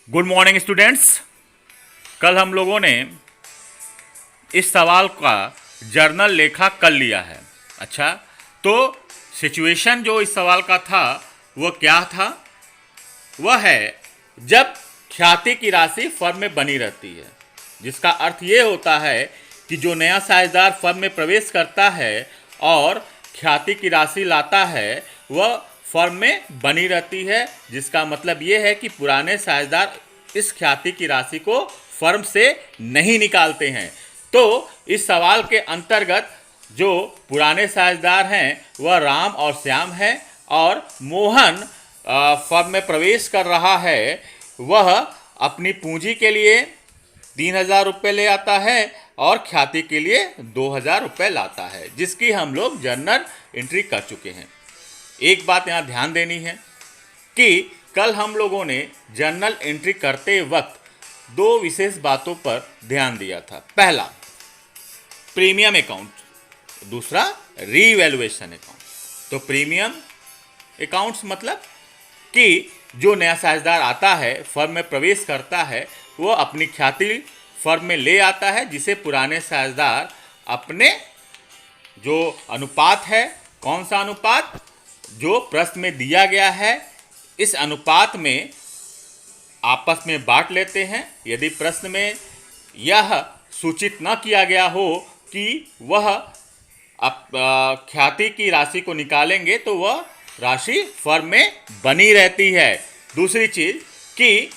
Good morning students. कल हम लोगों ने इस सवाल का जर्नल लेखा कर लिया है। अच्छा, तो सिचुएशन जो इस सवाल का था वह क्या था? वह है जब ख्याति की राशि फर्म में बनी रहती है, जिसका अर्थ ये होता है कि जो नया साझेदार फर्म में प्रवेश करता है और ख्याति की राशि लाता है वह फर्म में बनी रहती है, जिसका मतलब ये है कि पुराने साझेदार इस ख्याति की राशि को फर्म से नहीं निकालते हैं। तो इस सवाल के अंतर्गत जो पुराने साझेदार हैं वह राम और श्याम हैं और मोहन फर्म में प्रवेश कर रहा है। वह अपनी पूंजी के लिए 3,000 रुपये ले आता है और ख्याति के लिए 2,000 रुपये लाता है, जिसकी हम लोग जर्नल एंट्री कर चुके हैं। एक बात यहाँ ध्यान देनी है कि कल हम लोगों ने जर्नल एंट्री करते वक्त दो विशेष बातों पर ध्यान दिया था। पहला, प्रीमियम अकाउंट, दूसरा रीवैल्यूएशन अकाउंट। तो प्रीमियम अकाउंट्स मतलब कि जो नया साझेदार आता है, फर्म में प्रवेश करता है, वो अपनी ख्याति फर्म में ले आता है, जिसे पुराने साझेदार अपने जो अनुपात है, कौन सा अनुपात, जो प्रश्न में दिया गया है, इस अनुपात में आपस में बांट लेते हैं। यदि प्रश्न में यह सूचित न किया गया हो कि वह ख्याति की राशि को निकालेंगे तो वह राशि फर्म में बनी रहती है। दूसरी चीज़ कि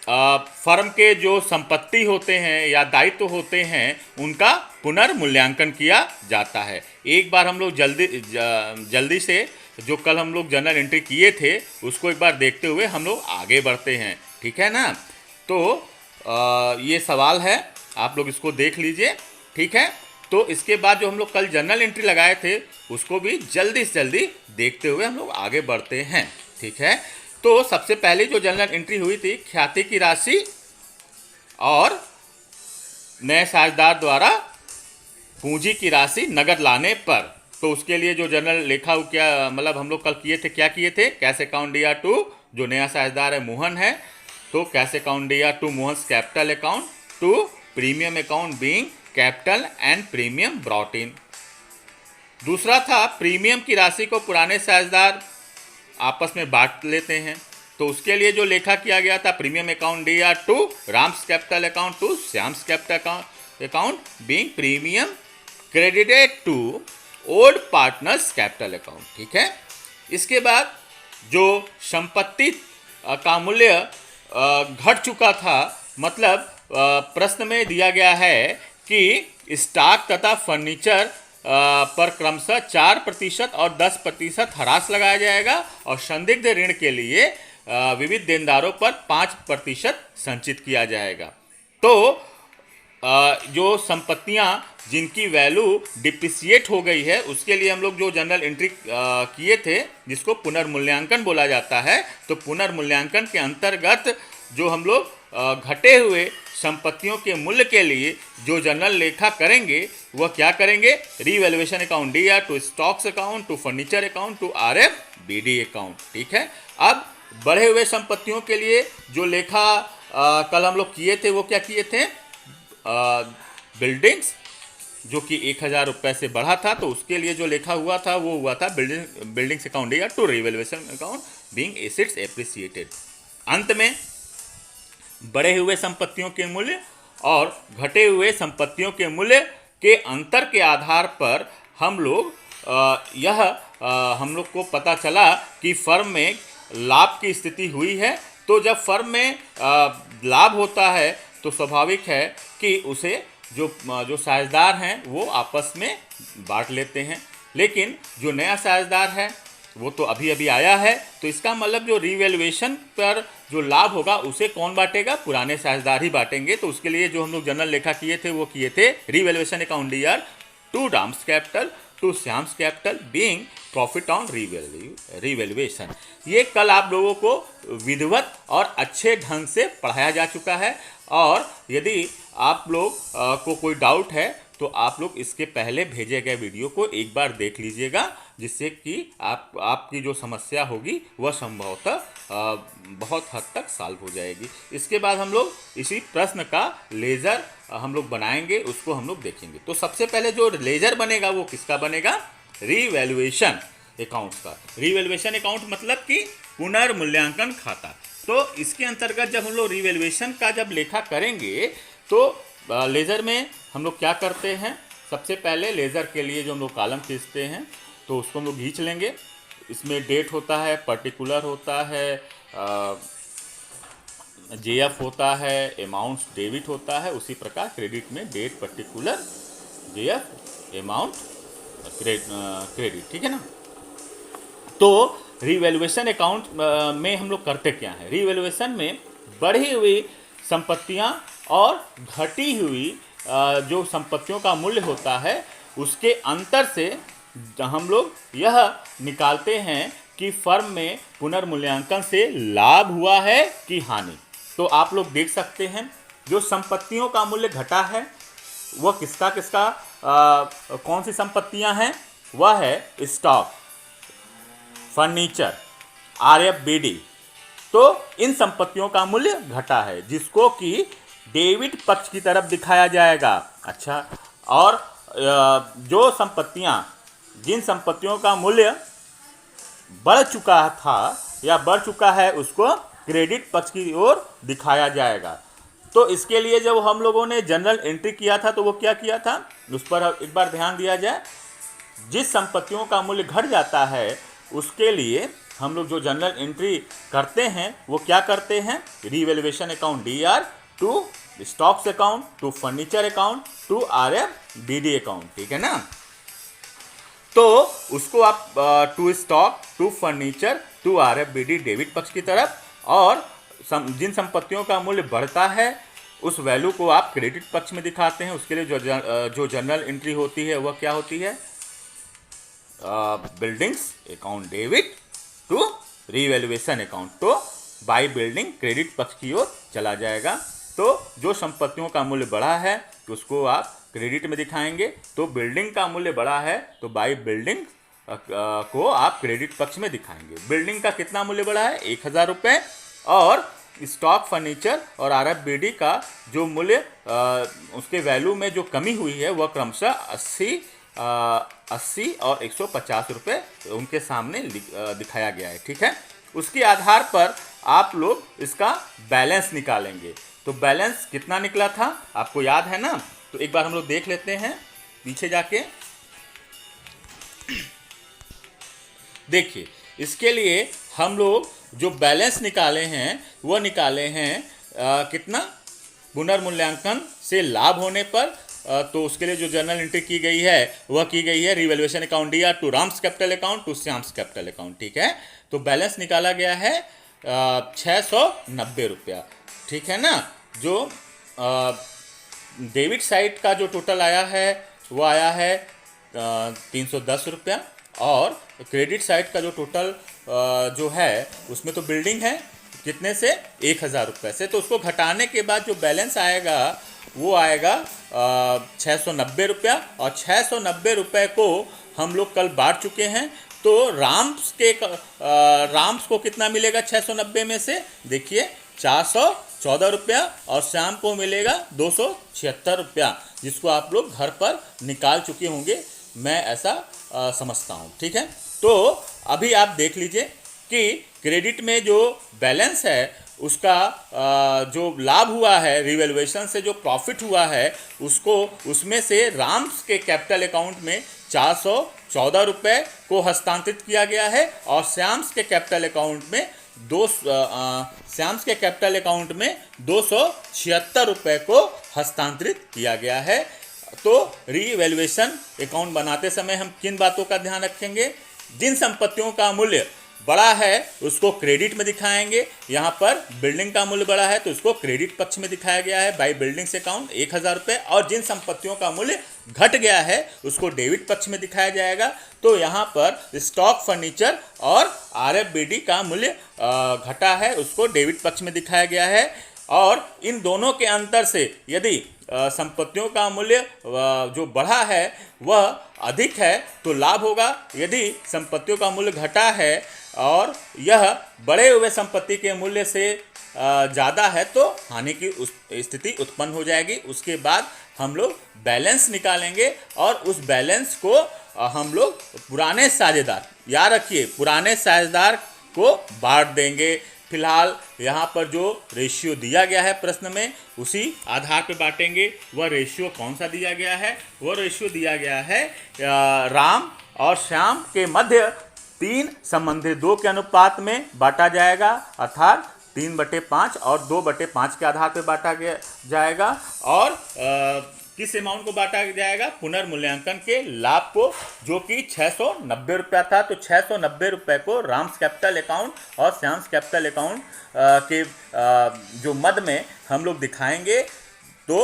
फर्म के जो संपत्ति होते हैं या दायित्व होते हैं उनका पुनर्मूल्यांकन किया जाता है। एक बार हम लोग जल्दी से जो कल हम लोग जर्नल एंट्री किए थे उसको एक बार देखते हुए हम लोग आगे बढ़ते हैं, ठीक है ना? तो ये सवाल है, आप लोग इसको देख लीजिए, ठीक है? तो इसके बाद जो हम लोग कल जर्नल एंट्री लगाए थे उसको भी जल्दी से जल्दी देखते हुए हम लोग आगे बढ़ते हैं, ठीक है? तो सबसे पहले जो जर्नल एंट्री हुई थी, ख्याति की राशि और नए साझेदार द्वारा पूंजी की राशि नगद लाने पर। तो उसके लिए जो जर्नल लेखा क्या मतलब हम लोग कल किए थे, क्या किए थे? कैश अकाउंट दिया टू जो नया साझेदार है मोहन है, तो कैश अकाउंट दिया to Mohan's capital account to premium account being capital and premium brought in. दूसरा था प्रीमियम की राशि को पुराने साझेदार आपस में बांट लेते हैं। तो उसके लिए जो लेखा किया गया था, प्रीमियम अकाउंट दिया to Ram's capital account to Shyam's capital account being premium credited to old partners capital account, ठीक है? इसके बाद जो संपत्ति का मूल्य घट चुका था, मतलब प्रश्न में दिया गया है कि स्टॉक तथा फर्नीचर पर क्रमशः 4% और 10% ह्रास लगाया जाएगा और संदिग्ध ऋण के लिए विविध देनदारों पर 5% संचित किया जाएगा। तो जो संपत्तियां जिनकी वैल्यू डिप्रिसिएट हो गई है उसके लिए हम लोग जो जर्नल एंट्री किए थे, जिसको पुनर्मूल्यांकन बोला जाता है, तो पुनर्मूल्यांकन के अंतर्गत जो हम लोग घटे हुए संपत्तियों के मूल्य के लिए जो जर्नल लेखा करेंगे वह क्या करेंगे? रीवैल्यूएशन अकाउंट दिया to stocks account to furniture account to RFBD account, ठीक है? अब बढ़े हुए संपत्तियों के लिए जो लेखा कल हम लोग किए थे वो क्या किए थे? बिल्डिंग्स जो कि 1,000 रुपये से बढ़ा था, तो उसके लिए जो लेखा हुआ था वो हुआ था बिल्डिंग्स अकाउंट दिया to revaluation account being assets appreciated. अंत में बढ़े हुए संपत्तियों के मूल्य और घटे हुए संपत्तियों के मूल्य के अंतर के आधार पर हम लोग हम लोग को पता चला कि फर्म में लाभ की स्थिति हुई है। तो जब फर्म में लाभ होता है तो स्वाभाविक है कि उसे जो साझेदार हैं वो आपस में बांट लेते हैं। लेकिन जो नया साझेदार है वो तो अभी अभी आया है, तो इसका मतलब जो रीवैल्यूएशन पर जो लाभ होगा उसे कौन बांटेगा? पुराने साझेदार ही बांटेंगे। तो उसके लिए जो हम लोग जर्नल लेखा किए थे वो किए थे रीवैल्यूएशन अकाउंट दिया to Ram's capital to Shyam's capital being profit on revaluation. ये कल आप लोगों को विधिवत और अच्छे ढंग से पढ़ाया जा चुका है, और यदि आप लोग को कोई डाउट है तो आप लोग इसके पहले भेजे गए वीडियो को एक बार देख लीजिएगा, जिससे कि आपकी जो समस्या होगी वह संभवतः बहुत हद तक सॉल्व हो जाएगी। इसके बाद हम लोग इसी प्रश्न का लेज़र हम लोग बनाएंगे, उसको हम लोग देखेंगे। तो सबसे पहले जो लेज़र बनेगा वो किसका बनेगा? रीवैल्यूएशन अकाउंट्स का। रीवैल्यूएशन अकाउंट मतलब कि पुनर्मूल्यांकन खाता। तो इसके अंतर्गत जब हम लोग रीवैल्यूएशन का जब लेखा करेंगे तो लेज़र में हम लोग क्या करते हैं, सबसे पहले लेज़र के लिए जो हम लोग कॉलम खींचते हैं तो उसको हम लोग खींच लेंगे। इसमें डेट होता है, पर्टिकुलर होता है, जेएफ होता है, अमाउंट्स डेबिट होता है। उसी प्रकार क्रेडिट में date, particular, JF, amount, credit, ठीक है ना। तो रीवैल्यूएशन अकाउंट में हम लोग करते क्या है? रीवैल्यूएशन में बढ़ी हुई संपत्तियां और घटी हुई जो संपत्तियों का मूल्य होता है उसके अंतर से हम लोग यह निकालते हैं कि फर्म में पुनर्मूल्यांकन से लाभ हुआ है कि हानि। तो आप लोग देख सकते हैं जो संपत्तियों का मूल्य घटा है वह किसका किसका कौन सी संपत्तियां हैं? वह है स्टॉक, फर्नीचर, आरएफबीडी। तो इन संपत्तियों का मूल्य घटा है, जिसको कि डेबिट पक्ष की तरफ दिखाया जाएगा। अच्छा, और जो संपत्तियां, जिन संपत्तियों का मूल्य बढ़ चुका था या बढ़ चुका है उसको क्रेडिट पक्ष की ओर दिखाया जाएगा। तो इसके लिए जब हम लोगों ने जनरल एंट्री किया था तो वो क्या किया था, उस पर एक बार ध्यान दिया जाए। जिस संपत्तियों का मूल्य घट जाता है उसके लिए हम लोग जो जनरल एंट्री करते हैं वो क्या करते हैं? Revaluation account DR, to stocks account, to furniture account, to RFBD account, ठीक है ना। तो उसको आप to stock, to furniture, to RFBD debit पक्ष की तरफ, और जिन संपत्तियों का मूल्य बढ़ता है उस वैल्यू को आप क्रेडिट पक्ष में दिखाते हैं। उसके लिए जो जनरल एंट्री होती है वह क्या होती है? Buildings account debit to revaluation account. तो बाई बिल्डिंग क्रेडिट पक्ष की ओर चला जाएगा। तो जो संपत्तियों का मूल्य बढ़ा है तो उसको आप क्रेडिट में दिखाएंगे। तो बिल्डिंग का मूल्य बढ़ा है तो बाई बिल्डिंग को आप क्रेडिट पक्ष में दिखाएंगे। बिल्डिंग का कितना मूल्य बढ़ा है? 1000 रुपये। और स्टॉक, फर्नीचर और आरएफबीडी का जो मूल्य उसके वैल्यू में जो कमी हुई है वह क्रमशः 80 और 150 रुपये उनके सामने दिखाया गया है, ठीक है। उसके आधार पर आप लोग इसका बैलेंस निकालेंगे। तो बैलेंस कितना निकला था आपको याद है ना? तो एक बार हम लोग देख लेते हैं पीछे जाके। देखिए, इसके लिए हम लोग जो बैलेंस निकाले हैं वह निकाले हैं कितना? पुनर्मूल्यांकन से लाभ होने पर। तो उसके लिए जो जर्नल एंट्री की गई है वह की गई है revaluation account DR, to Ram's capital account, to Shyam's capital account, ठीक है। तो बैलेंस निकाला गया है 690 रुपया, ठीक है ना। जो डेबिट साइड का जो टोटल आया है वो आया है 310 रुपया, और क्रेडिट साइड का जो टोटल जो है उसमें तो बिल्डिंग है कितने से? 1000 रुपये से। तो उसको घटाने के बाद जो बैलेंस आएगा वो आएगा 690 रुपया। और 690 रुपये को हम लोग कल बांट चुके हैं। तो राम्स को कितना मिलेगा 690 में से? देखिए 414 रुपया, और श्याम को मिलेगा 276 रुपया, जिसको आप लोग घर पर निकाल चुके होंगे, मैं ऐसा समझता हूँ, ठीक है। तो अभी आप देख लीजिए कि क्रेडिट में जो बैलेंस है उसका जो लाभ हुआ है रीवैल्यूएशन से, जो प्रॉफिट हुआ है उसको, उसमें से राम्स के कैपिटल अकाउंट में 414 रुपये को हस्तांतरित किया गया है, और श्याम्स के कैपिटल अकाउंट में 276 रुपये को हस्तांतरित किया गया है। तो रीवैल्यूएशन अकाउंट बनाते समय हम किन बातों का ध्यान रखेंगे? जिन संपत्तियों का मूल्य बड़ा है उसको क्रेडिट में दिखाएंगे। यहाँ पर बिल्डिंग का मूल्य बड़ा है तो उसको क्रेडिट पक्ष में दिखाया गया है बाई बिल्डिंग्स अकाउंट 1000 रुपये, और जिन संपत्तियों का मूल्य घट गया है उसको डेबिट पक्ष में दिखाया जाएगा। तो यहाँ पर स्टॉक, फर्नीचर और आरएफबीडी का मूल्य घटा है, उसको डेबिट पक्ष में दिखाया गया है। और इन दोनों के अंतर से यदि संपत्तियों का मूल्य जो बढ़ा है वह अधिक है तो लाभ होगा, यदि संपत्तियों का मूल्य घटा है और यह बढ़े हुए संपत्ति के मूल्य से ज़्यादा है तो हानि की स्थिति उत्पन्न हो जाएगी। उसके बाद हम लोग बैलेंस निकालेंगे और उस बैलेंस को हम लोग पुराने साझेदार, याद रखिए, पुराने साझेदार को बांट देंगे। फिलहाल यहाँ पर जो रेशियो दिया गया है प्रश्न में उसी आधार पर बांटेंगे। वह रेशियो कौन सा दिया गया है? वह रेशियो दिया गया है राम और श्याम के मध्य 3 संबंधित 2 के अनुपात में बांटा जाएगा, अर्थात 3/5 और 2/5 के आधार पर बांटा जाएगा। और किस अमाउंट को बांटा जाएगा? पुनर्मूल्यांकन के लाभ को, जो कि 690 रुपया था। तो 690 रुपये को राम्स कैपिटल अकाउंट और श्याम्स कैपिटल अकाउंट के जो मद में हम लोग दिखाएंगे। तो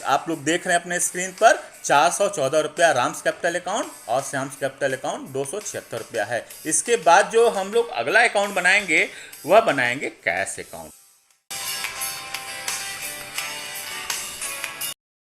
आप लोग देख रहे हैं अपने स्क्रीन पर 414 रुपया राम्स कैपिटल अकाउंट और श्याम्स कैपिटल अकाउंट 276 रुपया है। इसके बाद जो हम लोग अगला अकाउंट बनाएंगे वह बनाएंगे कैश अकाउंट।